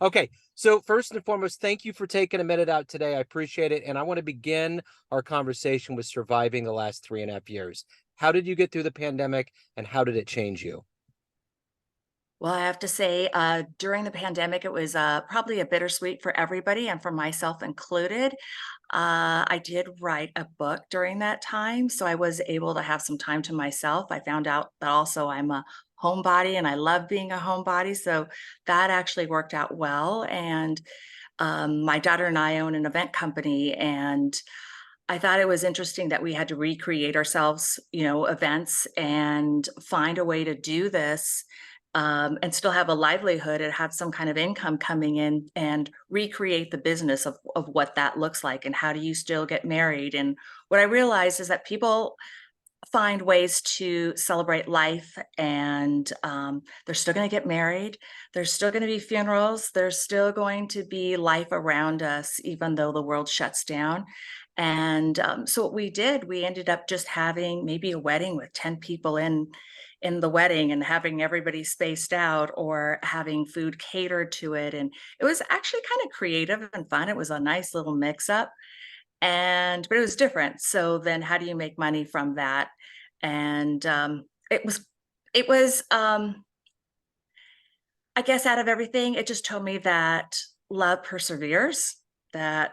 Okay, so first and foremost, thank you for taking a minute out today. I appreciate it. And I want to begin our conversation with surviving the last 3.5 years. How did you get through the pandemic and how did it change you? Well, I have to say, during the pandemic, it was probably a bittersweet for everybody and for myself included. I did write a book during that time, so I was able to have some time to myself. I found out that also I'm a homebody and I love being a homebody, so that actually worked out well. And my daughter and I own an event company, and I thought it was interesting that we had to recreate ourselves, events and find a way to do this and still have a livelihood and have some kind of income coming in and recreate the business of what that looks like and how do you still get married. And what I realized is that people find ways to celebrate life and they're still going to get married. There's still going to be funerals. There's still going to be life around us, even though the world shuts down. And so what we did, we ended up just having maybe a wedding with 10 people in the wedding and having everybody spaced out or having food catered to it. And it was actually kind of creative and fun. It was a nice little mix up but it was different. So then how do you make money from that? And it was I guess out of everything, it just told me that love perseveres, that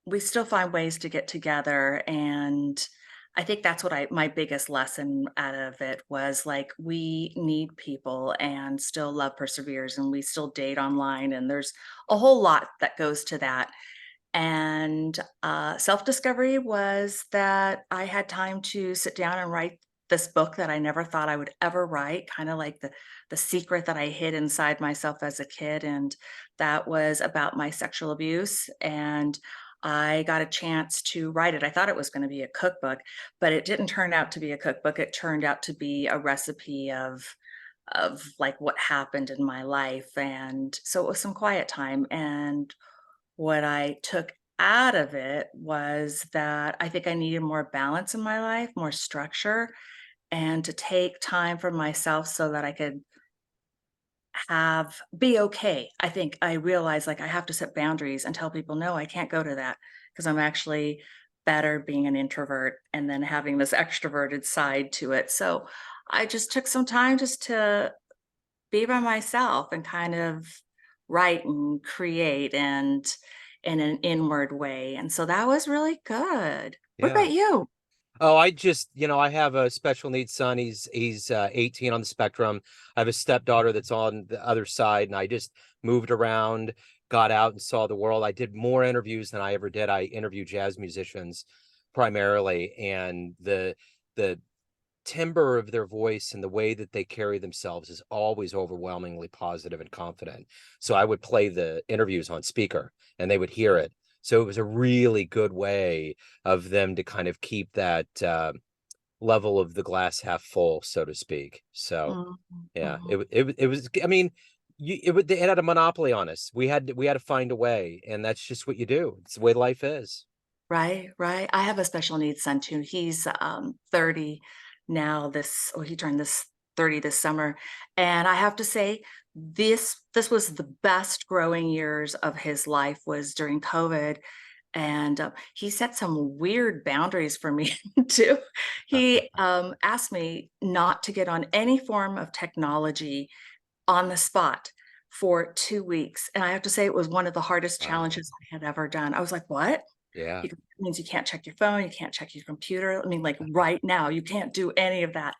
we still find ways to get together. And I think that's what my biggest lesson out of it was like we need people and still love perseveres and we still date online and there's a whole lot that goes to that. And self-discovery was that I had time to sit down and write this book that I never thought I would ever write, kind of like the secret that I hid inside myself as a kid. And that was about my sexual abuse. And I got a chance to write it. I thought it was going to be a cookbook, but it didn't turn out to be a cookbook. It turned out to be a recipe of like what happened in my life. And so it was some quiet time. And what I took out of it was that I think I needed more balance in my life, more structure, and to take time for myself so that I could be okay. I think I realized like I have to set boundaries and tell people, no, I can't go to that because I'm actually better being an introvert and then having this extroverted side to it. So I just took some time just to be by myself and kind of write and create and in an inward way. And so that was really good. What Yeah. about you? Oh, I just, I have a special needs son. He's 18 on the spectrum. I have a stepdaughter that's on the other side, and I just moved around, got out and saw the world. I did more interviews than I ever did. I interview jazz musicians primarily, and the timbre of their voice and the way that they carry themselves is always overwhelmingly positive and confident. So I would play the interviews on speaker and they would hear it. So it was a really good way of them to kind of keep that level of the glass half full, so to speak. So Mhm, yeah, mhm. it was. I mean, it had a monopoly on us. We had to find a way, and that's just what you do. It's the way life is. Right, right. I have a special needs son too. He's 30 now. He turned this 30 this summer. And I have to say, this was the best growing years of his life was during COVID. And he set some weird boundaries for me too. He asked me not to get on any form of technology on the spot for 2 weeks. And I have to say, it was one of the hardest Wow. challenges I had ever done. I was like, what? Yeah. He goes, "That means you can't check your phone, you can't check your computer. I mean, like, right now, you can't do any of that."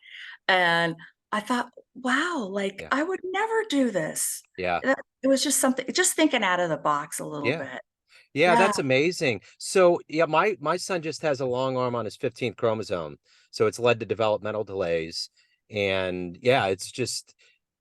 And I thought, "Wow, like, Yeah. I would never do this." Yeah. It was just something just thinking out of the box a little Yeah. bit. Yeah, Yeah. that's amazing. So, yeah, my son just has a long arm on his 15th chromosome, so it's led to developmental delays, and yeah, it's just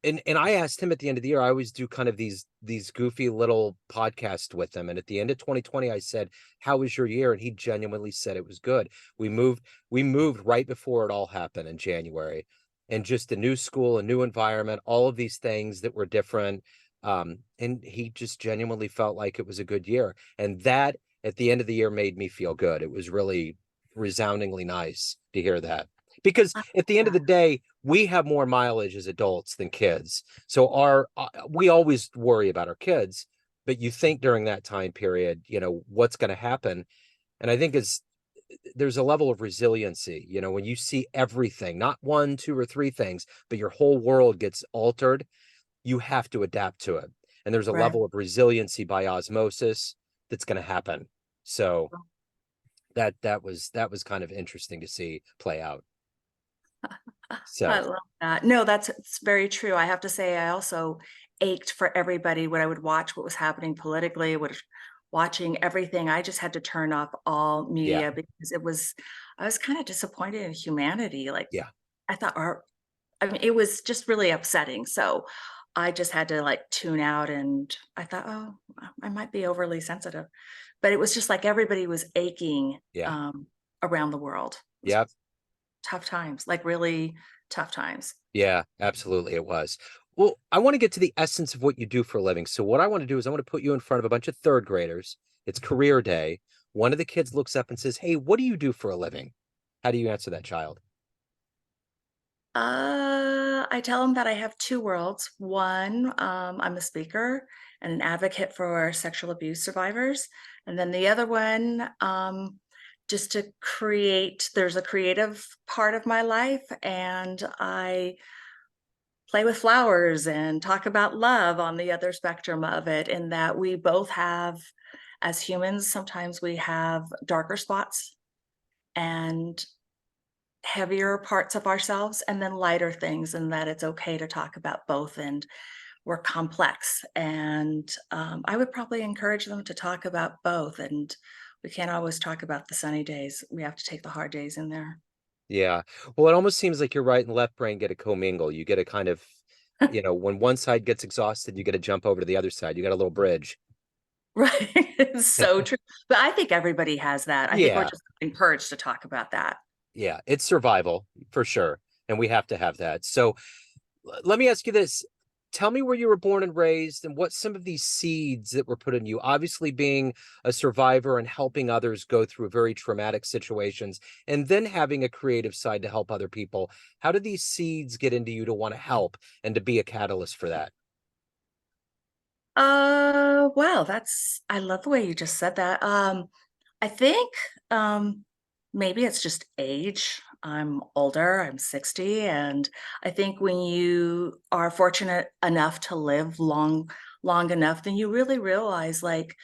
and I asked him at the end of the year. I always do kind of these goofy little podcasts with him, and at the end of 2020, I said, "How was your year?" And he genuinely said it was good. We moved right before it all happened in January, and just a new school, a new environment, all of these things that were different. And he just genuinely felt like it was a good year. And that at the end of the year made me feel good. It was really resoundingly nice to hear that. because Uh, at the end of the day, we have more mileage as adults than kids. So our we always worry about our kids, but you think during that time period, what's going to happen. And I think there's a level of resiliency, when you see everything, not one, two, or three things, but your whole world gets altered, you have to adapt to it. And there's a right. level of resiliency by osmosis that's going to happen. So that was kind of interesting to see play out. I So love that. No, that's it's very true. I have to say I also ached for everybody when I would watch what was happening politically, watching everything. I just had to turn off all yeah, media because I was kind of disappointed in humanity. Like yeah, I thought our I mean, it was just really upsetting. So I just had to like tune out and I thought, oh, I might be overly sensitive. But it was just like everybody was aching yeah, around the world. It was yeah, tough times, like really tough times. yeah, absolutely it was. Well, I want to get to the essence of what you do for a living. So what I want to do is I want to put you in front of a bunch of third graders. It's career day. One of the kids looks up and says, "Hey, what do you do for a living?" How do you answer that child? I tell them that I have 2 worlds. One, I'm a speaker and an advocate for sexual abuse survivors, and then the other one, just to create there's a creative part of my life, and I play with flowers and talk about love on the other spectrum of it, in that we both have as humans, sometimes we have darker spots and heavier parts of ourselves and then lighter things, and that it's okay to talk about both, and we're complex, and I would probably encourage them to talk about both, and we can't always talk about the sunny days. We have to take the hard days in there. Yeah. Well, it almost seems like your right and left brain get to commingle. You get to kind of, when one side gets exhausted, you get to jump over to the other side. You got a little bridge. Right. It's so true, but I think everybody has that. I think we're Yeah. just encouraged to talk about that. Yeah. It's survival for sure. And we have to have that. So let me ask you this. Tell me where you were born and raised and what some of these seeds that were put in you, obviously being a survivor and helping others go through very traumatic situations, and then having a creative side to help other people. How did these seeds get into you to want to help and to be a catalyst for that? Wow, that's I love the way you just said that. I think maybe it's just age. I'm older, I'm 60, and I think when you are fortunate enough to live long enough, then you really realize like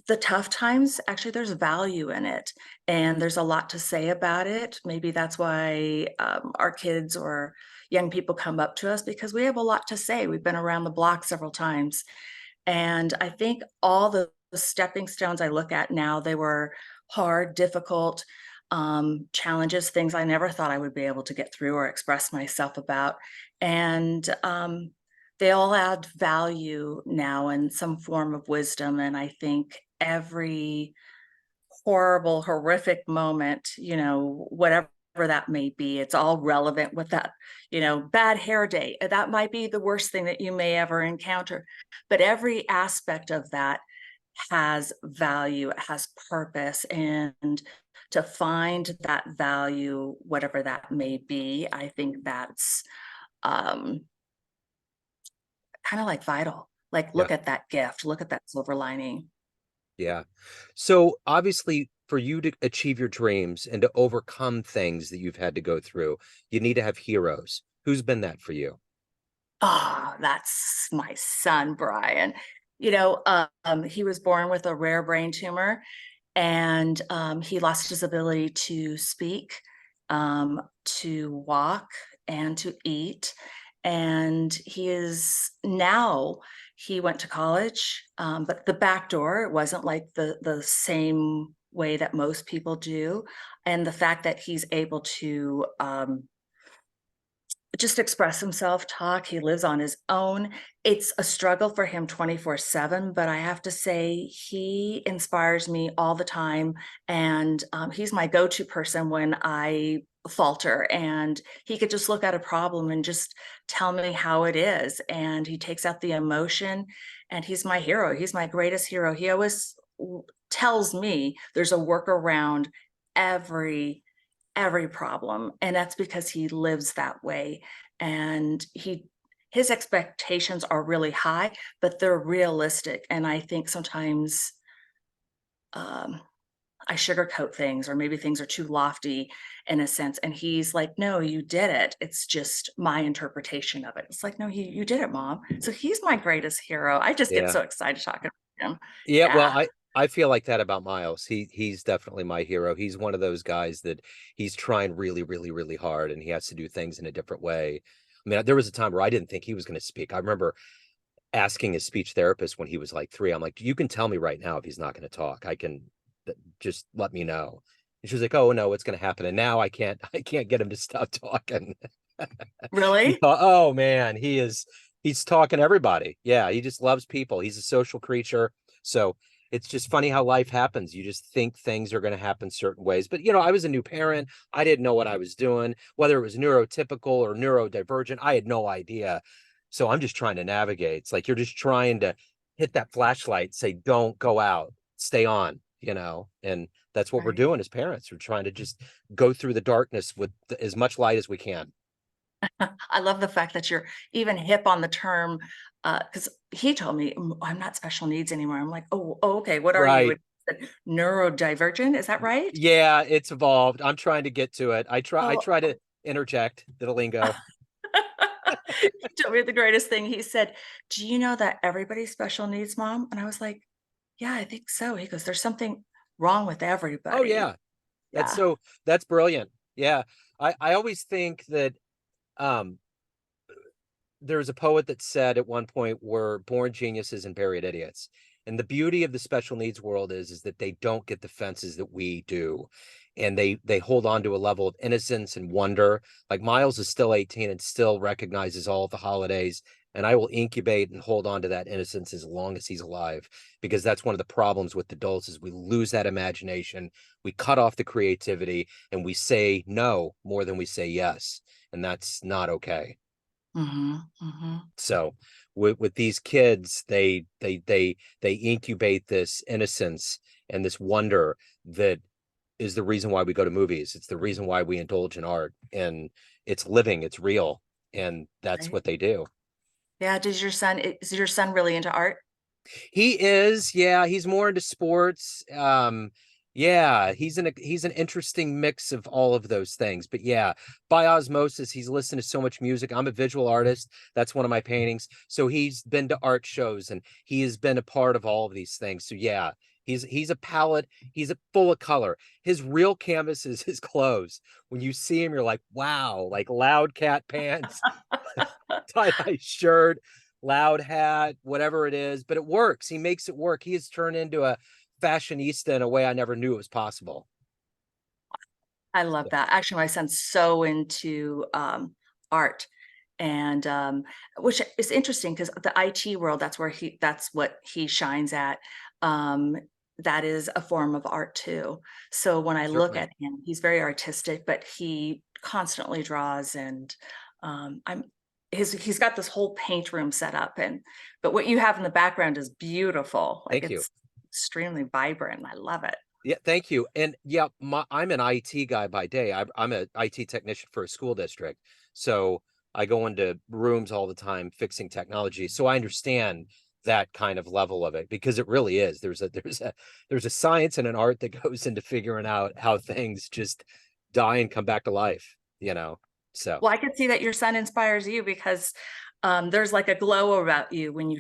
the tough times, actually there's value in it and there's a lot to say about it. Maybe that's why our kids or young people come up to us because we have a lot to say. We've been around the block several times, and I think all the stepping stones I look at now, they were hard, difficult challenges, things I never thought I would be able to get through or express myself about. And they all add value now in some form of wisdom. And I think every horrible, horrific moment, whatever that may be, it's all relevant with that, bad hair day. That might be the worst thing that you may ever encounter. But every aspect of that has value, it has purpose. And to find that value, whatever that may be, I think that's um, kind of like vital. Like, Yeah. look at that gift, look at that silver lining. Yeah. So obviously, for you to achieve your dreams and to overcome things that you've had to go through, you need to have heroes. Who's been that for you? Oh, that's my son, Brian. He was born with a rare brain tumor, and he lost his ability to speak, to walk, and to eat. And he went to college, but the back door, it wasn't like the same way that most people do. And the fact that he's able to just express himself, talk. He lives on his own. It's a struggle for him 24/7, but I have to say he inspires me all the time, and he's my go-to person when I falter, and he could just look at a problem and just tell me how it is, and he takes out the emotion, and he's my hero. He's my greatest hero. He always tells me there's a workaround every every problem, and that's because he lives that way, and his expectations are really high, but they're realistic, and I think sometimes, um, I sugarcoat things, or maybe things are too lofty in a sense, and he's like, "No, you did it. It's just my interpretation of it." It's like, "No, you did it, mom." So he's my greatest hero. I just get Yeah. so excited talking to him. Yeah, well, Yeah. I feel like that about Miles. He's definitely my hero. He's one of those guys that he's trying really, really, really hard, and he has to do things in a different way. I mean, there was a time where I didn't think he was going to speak. I remember asking his speech therapist when he was like 3. I'm like, you can tell me right now if he's not going to talk. I can just let me know. And she was like, oh no, what's going to happen? And now I can't get him to stop talking. You Really? thought, oh man, he's talking to everybody. Yeah, he just loves people. He's a social creature. So it's just funny how life happens. You just think things are going to happen certain ways. But I was a new parent. I didn't know what I was doing, whether it was neurotypical or neurodivergent. I had no idea. So I'm just trying to navigate. It's like you're just trying to hit that flashlight, say, don't go out, stay on. And that's what we're Right. doing as parents. We're trying to just go through the darkness with as much light as we can. I love the fact that you're even hip on the term, because he told me, I'm not special needs anymore." I'm like, "Oh, okay, what are you?" Right. And he said, "Neurodivergent," is that right? Yeah, it's evolved. I'm trying to get to it. I Oh, try to interject the lingo. he told me the greatest thing. He said, "Do you know that everybody's special needs, mom?" And I was like, "Yeah, I think so." He goes, "There's something wrong with Oh everybody." yeah. That's Yeah. so that's brilliant. Yeah. I always think that um there was a poet that said at one point we're born geniuses and buried idiots. And the beauty of the special needs world is that they don't get the fences that we do. And they hold on to a level of innocence and wonder. Like Miles is still 18 and still recognizes all of the holidays. And I will incubate and hold on to that innocence as long as he's alive, because that's one of the problems with adults is we lose that imagination, we cut off the creativity, and we say no more than we say yes. And that's not okay. Mhm, mhm. So with these kids, they incubate this innocence and this wonder that is the reason why we go to movies. It's the reason why we indulge in art, and it's living, it's real, and that's Right. what they do. Yeah, is your son really into art? He is, yeah, he's more into sports. Yeah, he's an interesting mix of all of those things. But yeah, by osmosis, he's listened to so much music. I'm a visual artist. That's one of my paintings. So he's been to art shows and he has been a part of all of these things. So yeah, he's a palette, full of color. His real canvas is his clothes. When you see him, you're like, wow, like loud cat pants, tie-dye shirt, loud hat, whatever it is, but it works. He makes it work. He has turned into a fashionista in a way I never knew it was possible. I love that. Actually, my son's so into, art, and, which is interesting because the IT world, that's what he shines at. Um, that is a form of art too. So when I look Certainly. at him, he's very artistic, but he constantly draws, and, I'm he's got this whole paint room set up, and but what you have in the background is beautiful. Like, Thank you. it's extremely vibrant. I love it. Yeah, thank you. And yeah, I'm an IT guy by day. I'm an IT technician for a school district. So I go into rooms all the time fixing technology. So I understand that kind of level of it because it really is. There's a science and an art that goes into figuring out how things just die and come back to life. So Well, I can see that your son inspires you because, there's like a glow about you when you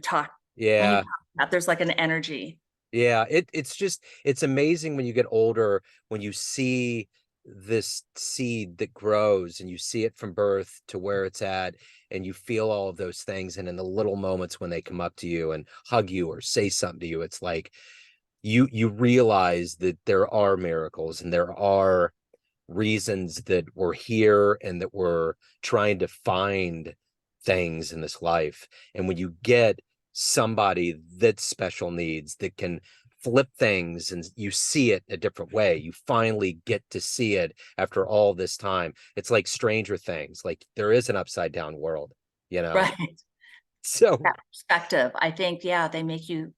yeah. talk about there's like an energy. Yeah, it's amazing when you get older, when you see this seed that grows and you see it from birth to where it's at, and you feel all of those things. And in the little moments when they come up to you and hug you or say something to you, it's like you realize that there are miracles and there are reasons that we're here and that we're trying to find things in this life. And when you get somebody that's special needs that can flip things and you see it a different way, you finally get to see it after all this time. It's like Stranger Things, like there is an upside down world, you know? Right. So That perspective, I think, yeah, they make you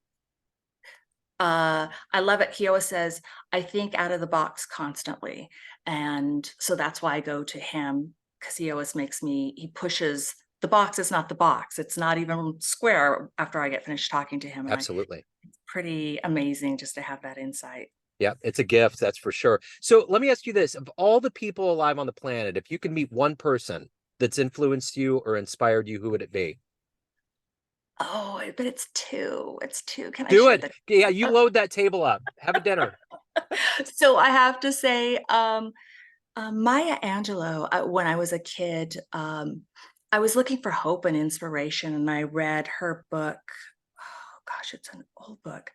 I love it. He always says, "I think out of the box constantly." And so that's why I go to him, because he always makes me, he pushes the box is not the box. It's not even square after I get finished talking to him. And I, Absolutely. it's pretty amazing just to have that insight. Yeah, it's a gift, that's for sure. So let me ask you this. Of all the people alive on the planet, if you could meet one person that's influenced you or inspired you, who would it be? Oh, but it's two. It's two. Can I Do share it. the Yeah, you load that table up. Have a dinner. so I have to say, Maya Angelou, when I was a kid, I was looking for hope and inspiration, and I read her book. Oh gosh, it's an old book.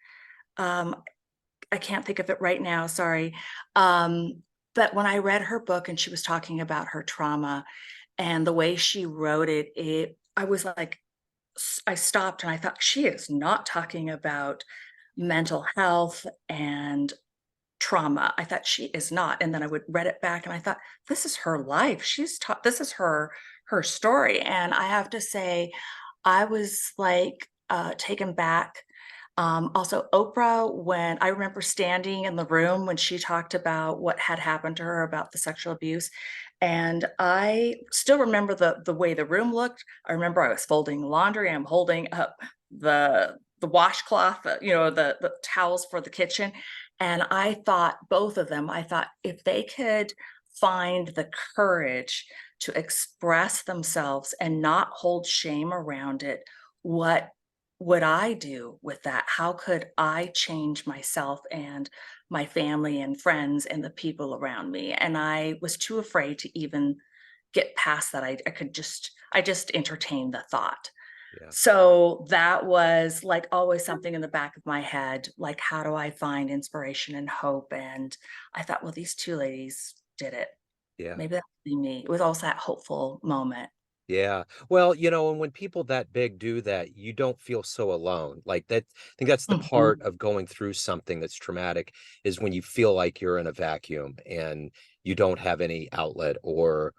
Um, I can't think of it right now, sorry. But when I read her book and she was talking about her trauma and the way she wrote it, I was like, I stopped and I thought, she is not talking about mental health and trauma. I thought she is not. And then I would read it back and I thought, this is her life. She's taught, this is her story. And I have to say, I was like taken back. Also, Oprah, when I remember standing in the room when she talked about what had happened to her about the sexual abuse, and I still remember the way the room looked. I remember I was folding laundry. I'm holding up the washcloth, the towels for the kitchen, and I thought both of them. I thought if they could find the courage to express themselves and not hold shame around it, what would I do with that? How could I change myself and my family and friends and the people around me? And I was too afraid to even get past that. I just entertained the thought. Yeah, So that was like always something in the back of my head, like, how do I find inspiration and hope? And I thought, well, these two ladies did it. yeah. Maybe that would be me. It was also that hopeful moment. Yeah. Well, and when people that big do that, you don't feel so alone. Like that, I think that's the part Mhm. of going through something that's traumatic is when you feel like you're in a vacuum and you don't have any outlet or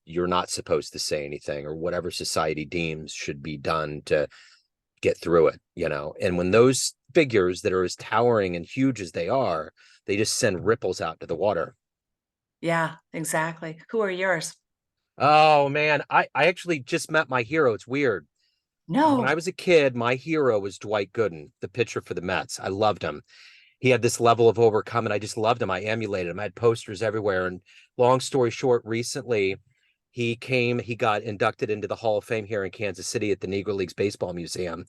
you're not supposed to say anything or whatever society deems should be done to get through it. And when those figures that are as towering and huge as they are, they just send ripples out to the water. Yeah, exactly. Who are yours? Oh man, I actually just met my hero. It's weird. When I No. was a kid, my hero was Dwight Gooden, the pitcher for the Mets. I loved him. He had this level of overcoming. I just loved him. I emulated him. I had posters everywhere. And long story short, recently he got inducted into the Hall of Fame here in Kansas City at the Negro Leagues Baseball Museum.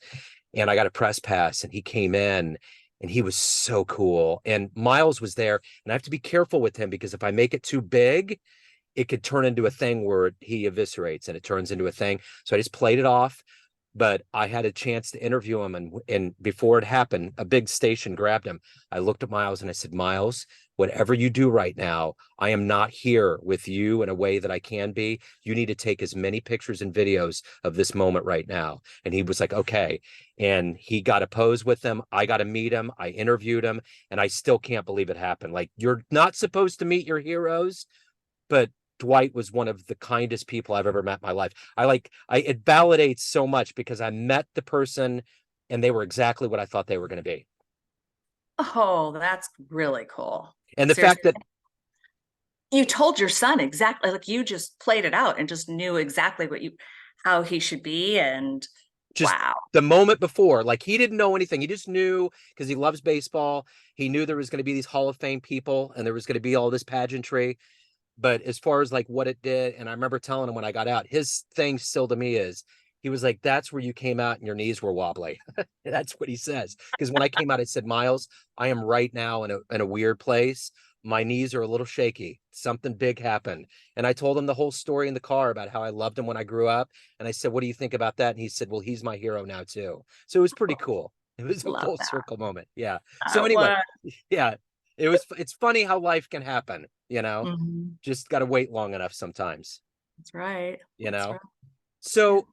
And I got a press pass and he came in and he was so cool. And Miles was there. And I have to be careful with him because if I make it too big, it could turn into a thing where he eviscerates and it turns into a thing. So I just played it off. But I had a chance to interview him, and before it happened, a big station grabbed him. I looked at Miles and I said, Miles, whatever you do right now, I am not here with you in a way that I can be. You need to take as many pictures and videos of this moment right now. And he was like, okay. And he got a pose with them. I got to meet him. I interviewed him, and I still can't believe it happened. Like, you're not supposed to meet your heroes, but Dwight was one of the kindest people I've ever met in my life. It validates so much because I met the person and they were exactly what I thought they were going to be. Oh, that's really cool. And the fact Seriously. that You told your son exactly, like, you just played it out and just knew exactly how he should be, and just wow. the moment before, like he didn't know anything. He just knew because he loves baseball. He knew there was going to be these Hall of Fame people and there was going to be all this pageantry. But as far as like what it did, and I remember telling him when I got out, his thing still to me is he was like, that's where you came out and your knees were wobbly. That's what he says. Because when I came out, I said, Miles, I am right now in a weird place. My knees are a little shaky. Something big happened. And I told him the whole story in the car about how I loved him when I grew up. And I said, what do you think about that? And he said, well, he's my hero now too. So it was pretty cool. It was a Love full that. circle moment. Yeah. So anyway, What? yeah, it's funny how life can happen. Mhm. Just got to wait long enough sometimes, That's right. you That's know? right. Yeah. So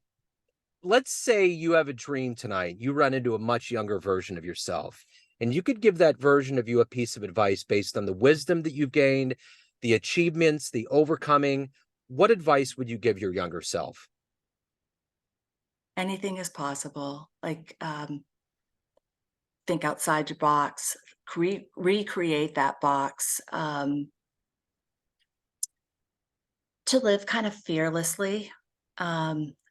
let's say you have a dream tonight. You run into a much younger version of yourself, and you could give that version of you a piece of advice based on the wisdom that you've gained, the achievements, the overcoming. What advice would you give your younger self? Anything is possible. Like, think outside your box, recreate that box. to live kind of fearlessly,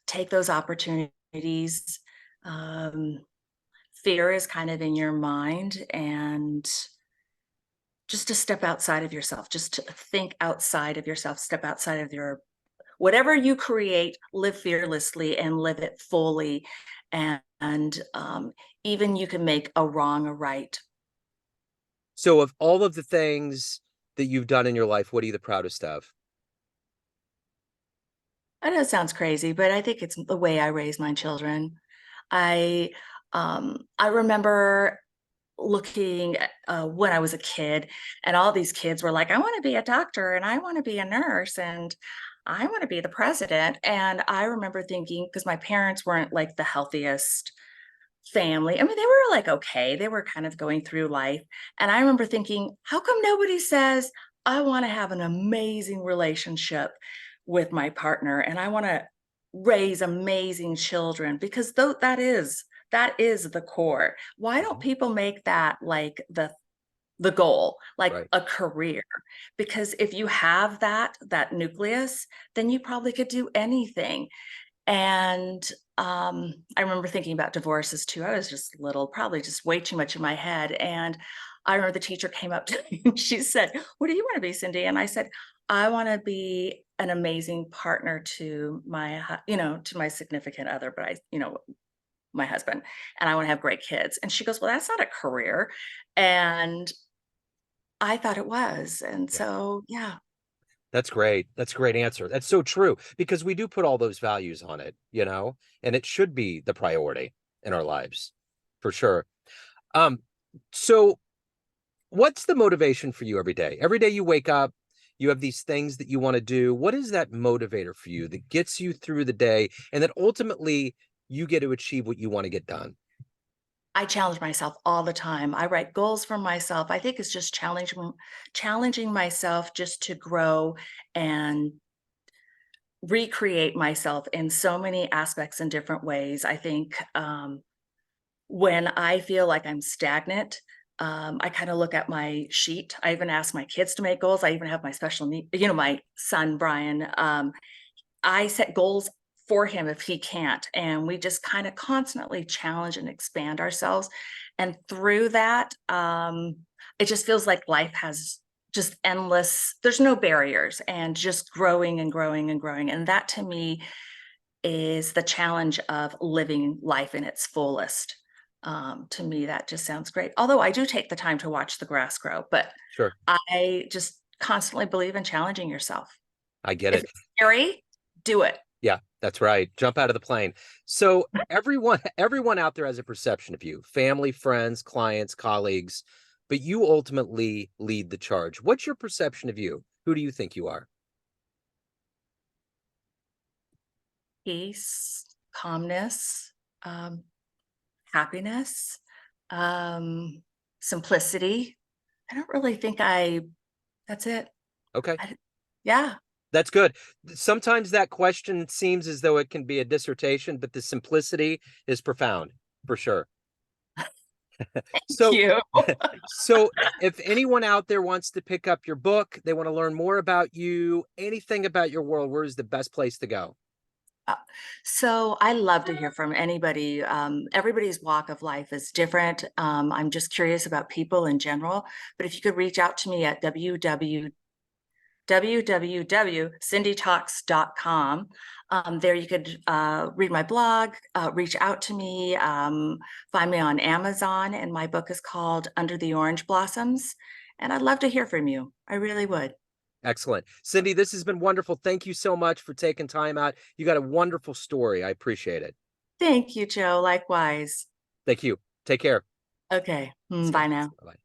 take those opportunities. Um, Fear is kind of in your mind, and just to step outside of yourself, just to think outside of yourself, step outside of your whatever you create, live fearlessly and live it fully. And even you can make a wrong a right. So of all of the things that you've done in your life, what are you the proudest of? I know it sounds crazy, but I think it's the way I raise my children. I I remember looking at, when I was a kid, and all these kids were like, "I want to be a doctor, and I want to be a nurse, and I want to be the president." And I remember thinking, because my parents weren't like the healthiest family. I mean, they were like okay, they were kind of going through life. And I remember thinking, how come nobody says, I want to have an amazing relationship with my partner and I want to raise amazing children? Because though that is the core. Why don't Mhm. people make that like the goal, like Right. a career? Because if you have that nucleus, then you probably could do anything. And I remember thinking about divorces too. I was just little, probably just way too much in my head. And I remember the teacher came up to me and she said, "What do you want to be, Cindy?" And I said, "I want to be an amazing partner to to my significant other, but my husband, and I want to have great kids." And she goes, "Well, that's not a career." And I thought it was. And Yeah. so, yeah. That's great. That's a great answer. That's so true because we do put all those values on it, and it should be the priority in our lives for sure. Um, so what's the motivation for you every day? Every day you wake up, you have these things that you want to do. What is that motivator for you that gets you through the day and that ultimately you get to achieve what you want to get done? I challenge myself all the time. I write goals for myself. I think it's just challenging myself just to grow and recreate myself in so many aspects in different ways. I think when I feel like I'm stagnant, I kind of look at my sheet. I even ask my kids to make goals. I even have my special need, my son Brian. I set goals for him if he can't. And we just kind of constantly challenge and expand ourselves. And through that, it just feels like life has just endless, there's no barriers and just growing and growing and growing. And that to me is the challenge of living life in its fullest. To me, that just sounds great. Although I do take the time to watch the grass grow, but Sure. I just constantly believe in challenging yourself. I get If it. it's scary, do it. Yeah, that's right. Jump out of the plane. So everyone out there has a perception of you, family, friends, clients, colleagues, but you ultimately lead the charge. What's your perception of you? Who do you think you are? Peace, calmness, um, happiness, um, simplicity. I don't really think that's it. Okay. I, yeah, That's good. Sometimes that question seems as though it can be a dissertation, but the simplicity is profound for sure. thank So, you. so if anyone out there wants to pick up your book, they want to learn more about you, anything about your world, where is the best place to go? Uh, So I love to hear from anybody. Everybody's walk of life is different. I'm just curious about people in general. But if you could reach out to me at www.cindytalks.com. There you could read my blog, reach out to me, find me on Amazon, and my book is called Under the Orange Blossoms. And I'd love to hear from you. I really would. Excellent. Cindy, this has been wonderful. Thank you so much for taking time out. You got a wonderful story. I appreciate it. Thank you, Joe. Likewise. Thank you. Take care. Okay. See ya. Bye now. Bye-bye.